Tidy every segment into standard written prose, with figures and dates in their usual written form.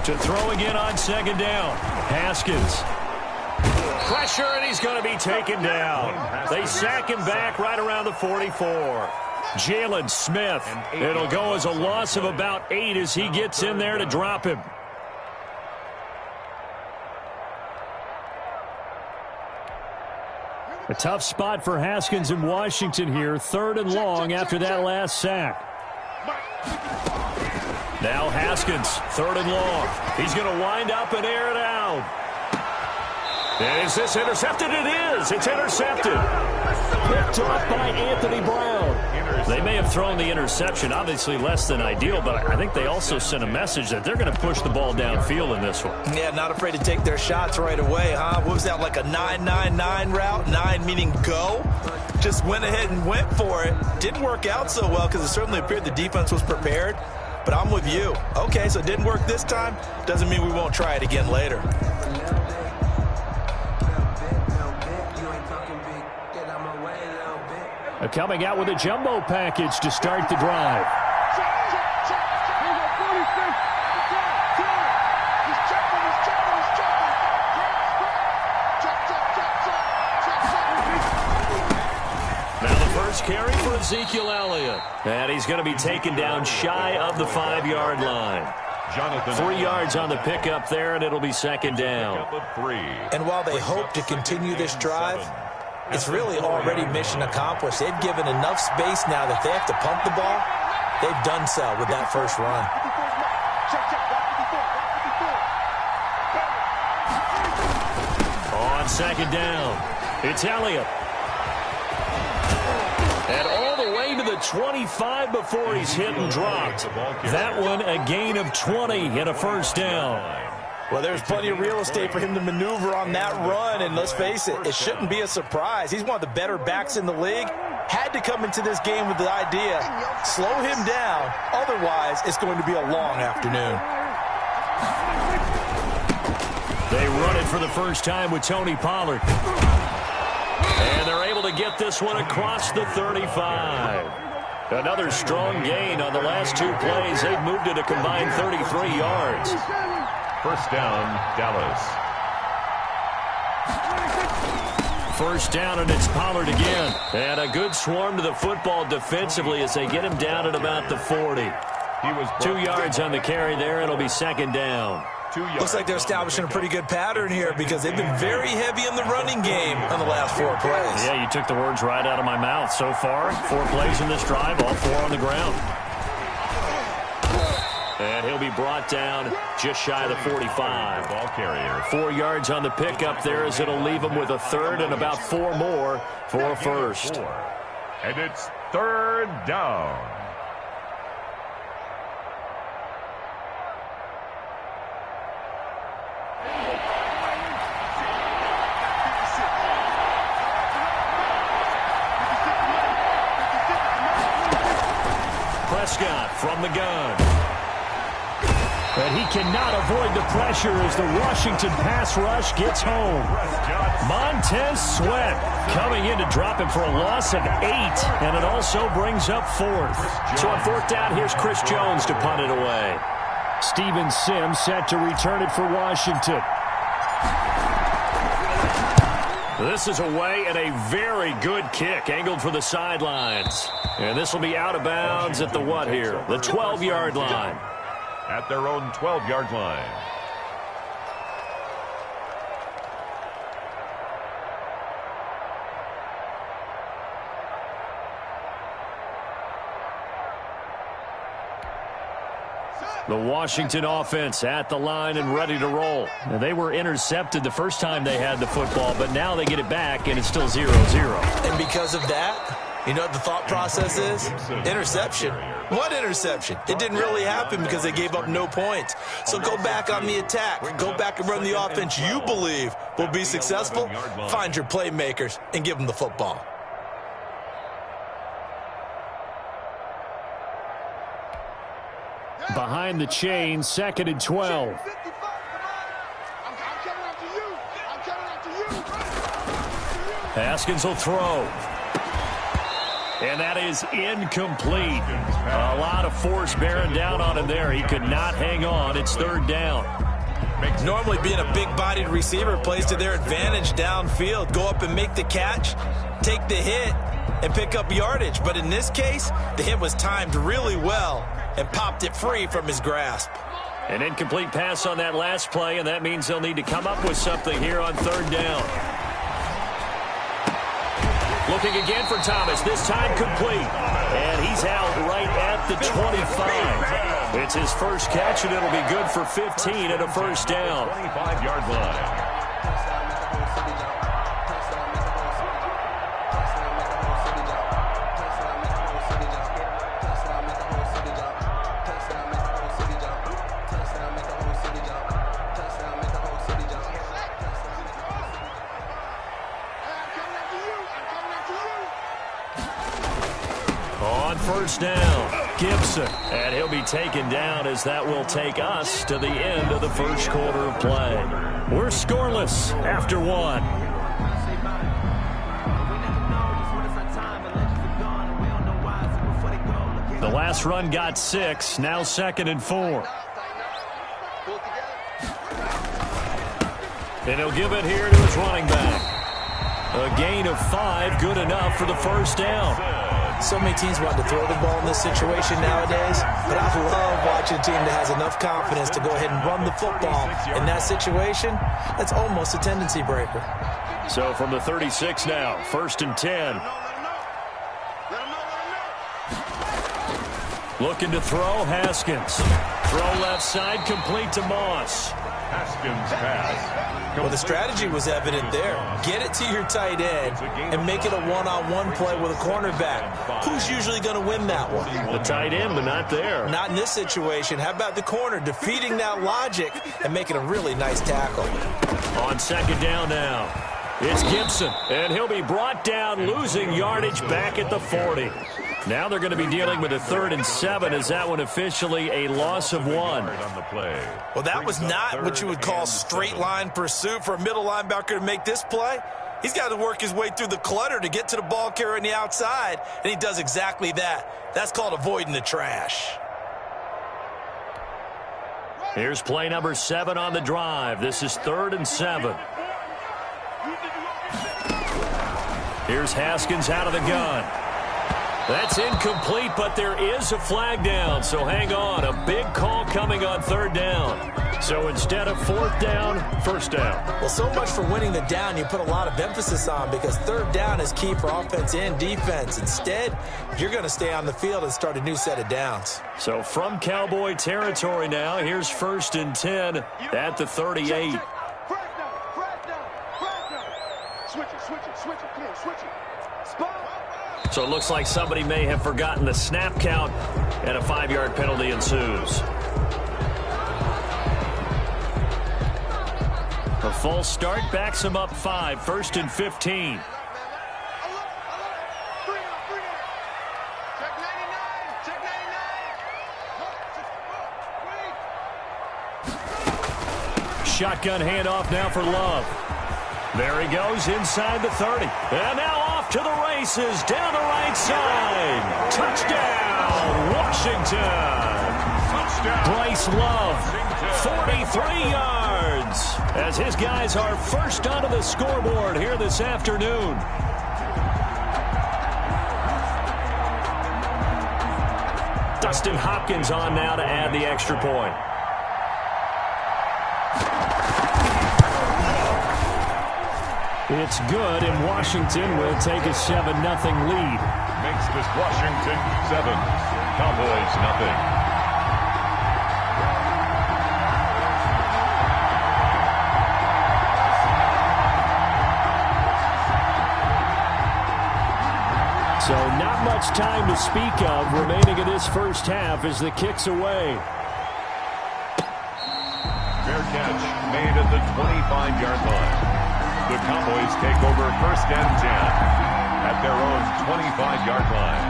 To throw again on second down. Haskins. Pressure, and he's going to be taken down. They sack him back right around the 44. Jalen Smith. It'll go as a loss of about 8 as he gets in there to drop him. A tough spot for Haskins in Washington here. 3rd and long after that last sack. Now Haskins, 3rd and long. He's going to wind up and air it out. And is this intercepted? It is. It's intercepted. Picked off by Anthony Brown. They may have thrown the interception, obviously less than ideal, but I think they also sent a message that they're going to push the ball downfield in this one. Yeah, not afraid to take their shots right away, huh? What was that, like a 9-9-9 route? 9 meaning go? Just went ahead and went for it. Didn't work out so well because it certainly appeared the defense was prepared. But I'm with you. Okay, so it didn't work this time. Doesn't mean we won't try it again later. Coming out with a jumbo package to start the drive. Now the first carry for Ezekiel Elliott. And he's going to be taken down shy of the 5-yard line. 3 yards on the pickup there, and it'll be second down. And while they hope to continue this drive, it's really already mission accomplished. They've given enough space now that they have to pump the ball. They've done so with that first run. On second down, it's Elliott. And all the way to the 25 before he's hit and dropped. That one a gain of 20 and a first down. Well, there's plenty of real estate for him to maneuver on that run, and let's face it, it shouldn't be a surprise. He's one of the better backs in the league. Had to come into this game with the idea, slow him down, otherwise it's going to be a long afternoon. They run it for the first time with Tony Pollard. And they're able to get this one across the 35. Another strong gain on the last 2 plays. They've moved it a combined 33 yards. First down, Dallas. First down, and it's Pollard again. And a good swarm to the football defensively as they get him down at about the 40. He was 2 yards on the carry there. It'll be second down. Looks like they're establishing a pretty good pattern here because they've been very heavy in the running game on the last 4 plays. Yeah, you took the words right out of my mouth. So far, 4 plays in this drive, all 4 on the ground. And he'll be brought down just shy of the 45. Ball carrier. 4 yards on the pickup there as it'll leave him with a third and about 4 more for a first. And it's 3rd down. Prescott from the gun. But he cannot avoid the pressure as the Washington pass rush gets home. Montez Sweat coming in to drop him for a loss of 8, and it also brings up 4th. So on 4th down, here's Chris Jones to punt it away. Steven Sims set to return it for Washington. This is away and a very good kick, angled for the sidelines. And this will be out of bounds at the what here? The 12-yard line. At their own 12-yard line. The Washington offense at the line and ready to roll. Now, they were intercepted the first time they had the football, but now they get it back, and it's still 0-0. And because of that, you know what the thought process is? Interception. What interception? It didn't really happen because they gave up no points. So go back on the attack. Go back and run the offense you believe will be successful. Find your playmakers and give them the football. Behind the chain, 2nd and 12. Haskins will throw. And that is incomplete. A lot of force bearing down on him there. He could not hang on. It's third down. Normally being a big-bodied receiver plays to their advantage downfield. Go up and make the catch, take the hit, and pick up yardage. But in this case, the hit was timed really well and popped it free from his grasp. An incomplete pass on that last play, and that means they'll need to come up with something here on third down. Looking again for Thomas, this time complete. And he's out right at the 25. It's his first catch, and it'll be good for 15 and a first down. 25-yard line. First down, Gibson, and he'll be taken down as that will take us to the end of the first quarter of play. We're scoreless after one. The last run got 6, now 2nd and 4. And he'll give it here to his running back. A gain of 5, good enough for the first down. So many teams want to throw the ball in this situation nowadays, but I love watching a team that has enough confidence to go ahead and run the football. In that situation, that's almost a tendency breaker. So from the 36 now, 1st and 10. Looking to throw, Haskins. Throw left side, complete to Moss. Haskins pass. Well, the strategy was evident there. Get it to your tight end and make it a one-on-one play with a cornerback. Who's usually going to win that one? The tight end, but not there. Not in this situation. How about the corner defeating that logic and making a really nice tackle? On 2nd down now, it's Gibson, and he'll be brought down, losing yardage back at the 40. Now they're going to be dealing with a 3rd and 7. Is that one officially a loss of 1? Well, that was not what you would call straight line pursuit for a middle linebacker to make this play. He's got to work his way through the clutter to get to the ball carrier on the outside, and he does exactly that. That's called avoiding the trash. Here's play number 7 on the drive. This is 3rd and 7. Here's Haskins out of the gun. That's incomplete, but there is a flag down, so hang on. A big call coming on 3rd down. So instead of 4th down, 1st down. Well, so much for winning the down you put a lot of emphasis on, because 3rd down is key for offense and defense. Instead, you're going to stay on the field and start a new set of downs. So from Cowboy territory now, here's 1st and 10 at the 38. So it looks like somebody may have forgotten the snap count, and a 5-yard penalty ensues. A false start backs him up 5, 1st and 15. Shotgun handoff now for Love. There he goes inside the 30. And now off to the races down the right side. Touchdown, Washington. Touchdown. Bryce Love, 43 yards. As his guys are first onto the scoreboard here this afternoon. Dustin Hopkins on now to add the extra point. It's good, and Washington will take a 7-0 lead. Makes this Washington 7, Cowboys 0. So not much time to speak of remaining in this first half as the kick's away. Fair catch made at the 25-yard line. The Cowboys take over 1st and 10 at their own 25-yard line.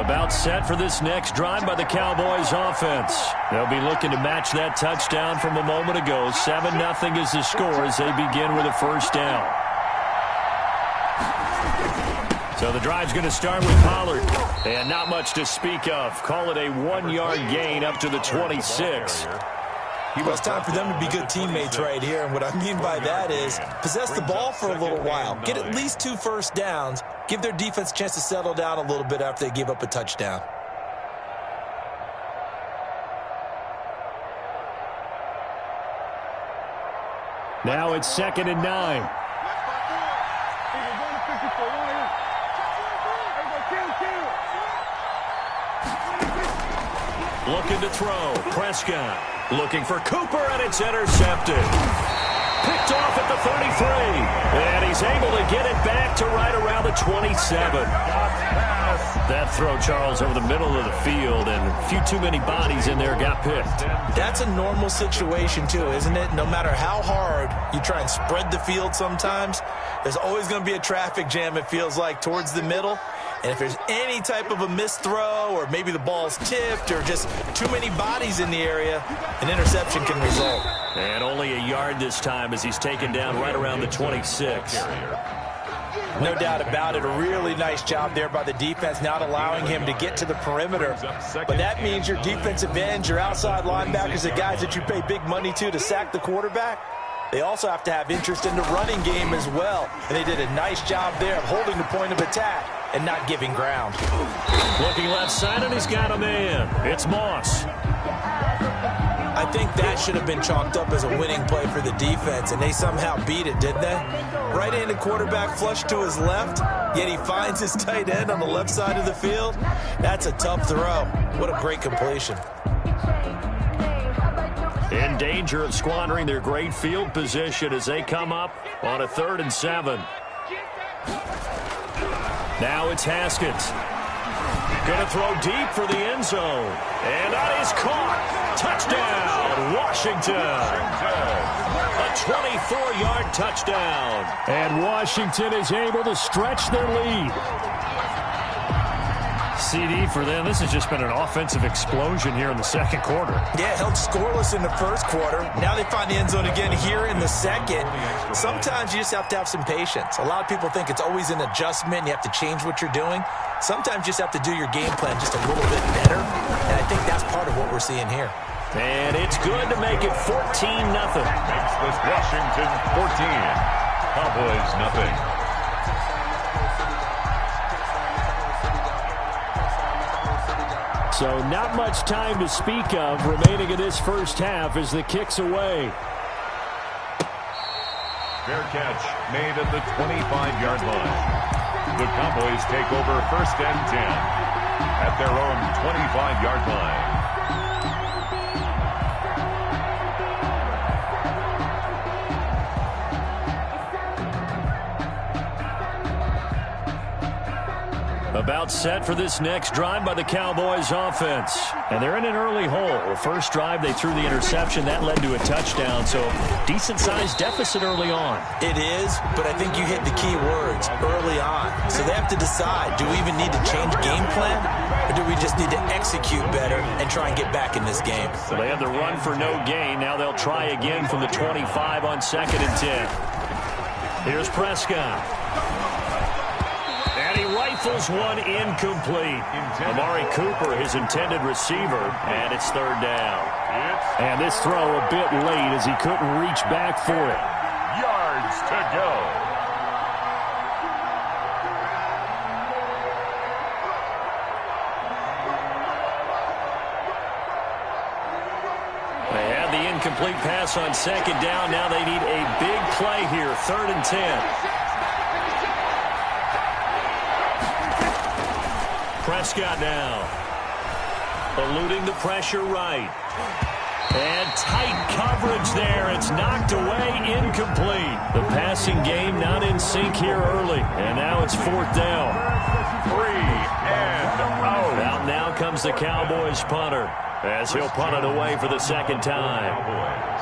About About set for this next drive by the Cowboys offense. They'll be looking to match that touchdown from a moment ago. 7-0 is the score as they begin with a first down. So the drive's going to start with Pollard. And not much to speak of. Call it a 1-yard gain up to the 26. Well, it's time for them to be good teammates right here. And what I mean by that is possess the ball for a little while. Get at least 2 first downs. Give their defense a chance to settle down a little bit after they give up a touchdown. Now it's 2nd and 9. Looking to throw. Prescott looking for Cooper, and it's intercepted. Picked off at the 33. And he's able to get it back to right around the 27. That throw, Charles, over the middle of the field, and a few too many bodies in there got picked. That's a normal situation, too, isn't it? No matter how hard you try and spread the field sometimes, there's always going to be a traffic jam, it feels like, towards the middle. And if there's any type of a missed throw, or maybe the ball's tipped, or just too many bodies in the area, an interception can result. And only a yard this time as he's taken down right around the 26. No doubt about it. A really nice job there by the defense, not allowing him to get to the perimeter. But that means your defensive ends, your outside linebackers, the guys that you pay big money to sack the quarterback, they also have to have interest in the running game as well. And they did a nice job there of holding the point of attack and not giving ground. Looking left side, and he's got a man. It's Moss. I think that should have been chalked up as a winning play for the defense, and they somehow beat it, didn't they? Right-handed quarterback flushed to his left, yet he finds his tight end on the left side of the field. That's a tough throw. What a great completion. In danger of squandering their great field position as they come up on a 3rd and 7. Now it's Haskins. Going to throw deep for the end zone. And that is caught. Touchdown, Washington. A 24-yard touchdown. And Washington is able to stretch their lead. CD for them. This has just been an offensive explosion here in the second quarter. Yeah, held scoreless in the first quarter. Now they find the end zone again here in the second. Sometimes you just have to have some patience. A lot of people think it's always an adjustment. You have to change what you're doing. Sometimes you just have to do your game plan just a little bit better. And I think that's part of what we're seeing here. And it's good to make it 14-0. Makes this Washington 14. Cowboys nothing. So not much time to speak of remaining in this first half as the kick's away. Fair catch made at the 25-yard line. The Cowboys take over 1st and 10 at their own 25-yard line. About set for this next drive by the Cowboys offense. And they're in an early hole. The first drive, they threw the interception. That led to a touchdown, so decent-sized deficit early on. It is, but I think you hit the key words, early on. So they have to decide, do we even need to change game plan, or do we just need to execute better and try and get back in this game? So they have the run for no gain. Now they'll try again from the 25 on 2nd and 10. Here's Prescott. And he rifles one incomplete. Amari Cooper, his intended receiver, and it's 3rd down. And this throw a bit late as he couldn't reach back for it. Yards to go. They had the incomplete pass on 2nd down. Now they need a big play here, 3rd and 10. Prescott now, eluding the pressure right. And tight coverage there. It's knocked away, incomplete. The passing game not in sync here early. And now it's 4th down. 3 and out. Out now comes the Cowboys punter as he'll punt it away for the 2nd time.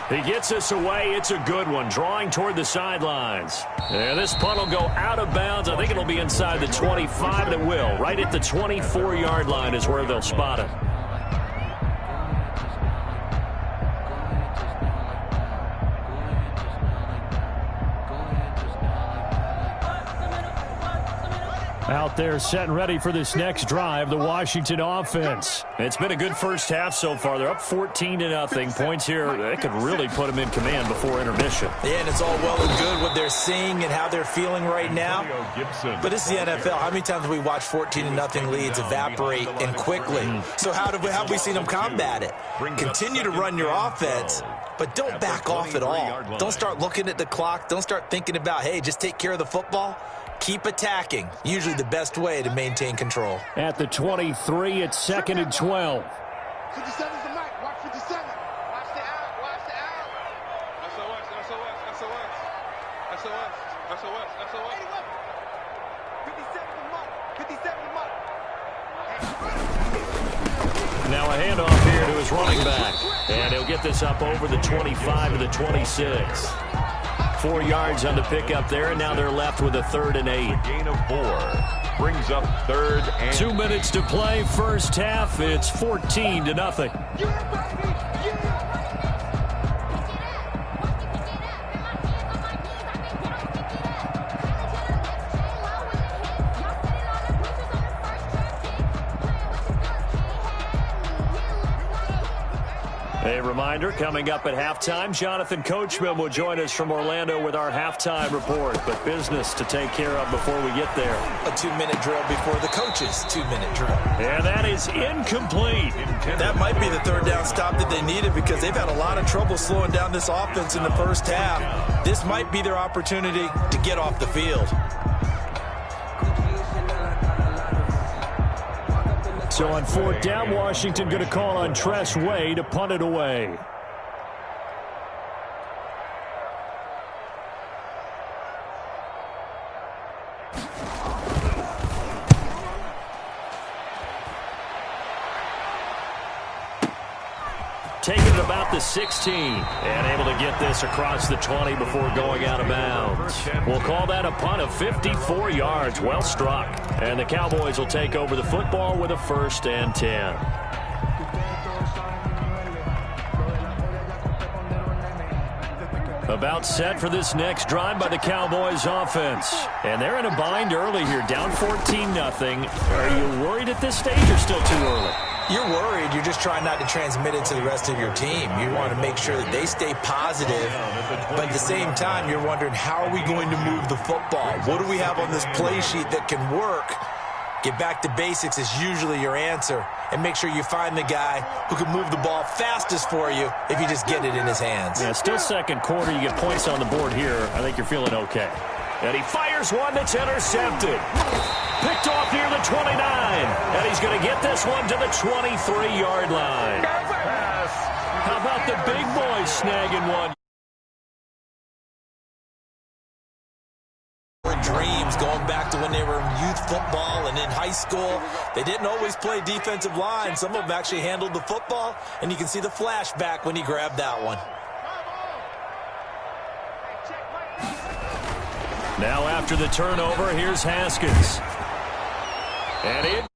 He gets us away. It's a good one, drawing toward the sidelines. And this punt will go out of bounds. I think it'll be inside the 25, and it will. Right at the 24-yard line is where they'll spot it. Out there set and ready for this next drive, the Washington offense. It's been a good first half so far. They're up 14-0. Points here, they could really put them in command before intermission. Yeah, and it's all well and good what they're seeing and how they're feeling right now. But it's the NFL. How many times have we watched 14-0 leads evaporate and quickly? So how have we seen them combat it? Continue to run your offense, but don't back off at all. Don't start looking at the clock. Don't start thinking about, hey, just take care of the football. Keep attacking. Usually the best way to maintain control. At the 23, it's 2nd and 12. 57's the mic. Watch 57. Watch the out. Watch the out. SOS. 57 the mark. 57 the mark. Now a handoff here to his running back. And he'll get this up over the 25 to the 26. 4 yards on the pickup there, and now they're left with a 3rd and 8. Gain of 4 brings up 3rd and 2 minutes to play, first half. It's 14-0. A reminder, coming up at halftime, Jonathan Coachman will join us from Orlando with our halftime report. But business to take care of before we get there. A 2-minute drill before the coach's 2-minute drill. And that is incomplete. That might be the 3rd down stop that they needed because they've had a lot of trouble slowing down this offense in the first half. This might be their opportunity to get off the field. So on 4th down, Washington going to call on Tress Way to punt it away. Taking it about the 16 and able to get this across the 20 before going out of bounds. We'll call that a punt of 54 yards. Well struck. And the Cowboys will take over the football with a 1st and 10. About set for this next drive by the Cowboys offense. And they're in a bind early here, down 14-0. Are you worried at this stage or still too early? You're worried. You're just trying not to transmit it to the rest of your team. You want to make sure that they stay positive, but at the same time, you're wondering, how are we going to move the football? What do we have on this play sheet that can work? Get back to basics is usually your answer, and make sure you find the guy who can move the ball fastest for you if you just get it in his hands. Yeah, still second quarter. You get points on the board here. I think you're feeling okay. And he fires one that's intercepted. Picked off near the 29. And he's going to get this one to the 23-yard line. How about the big boys snagging one? Dreams going back to when they were in youth football and in high school. They didn't always play defensive line. Some of them actually handled the football, and you can see the flashback when he grabbed that one. Now after the turnover, here's Haskins. And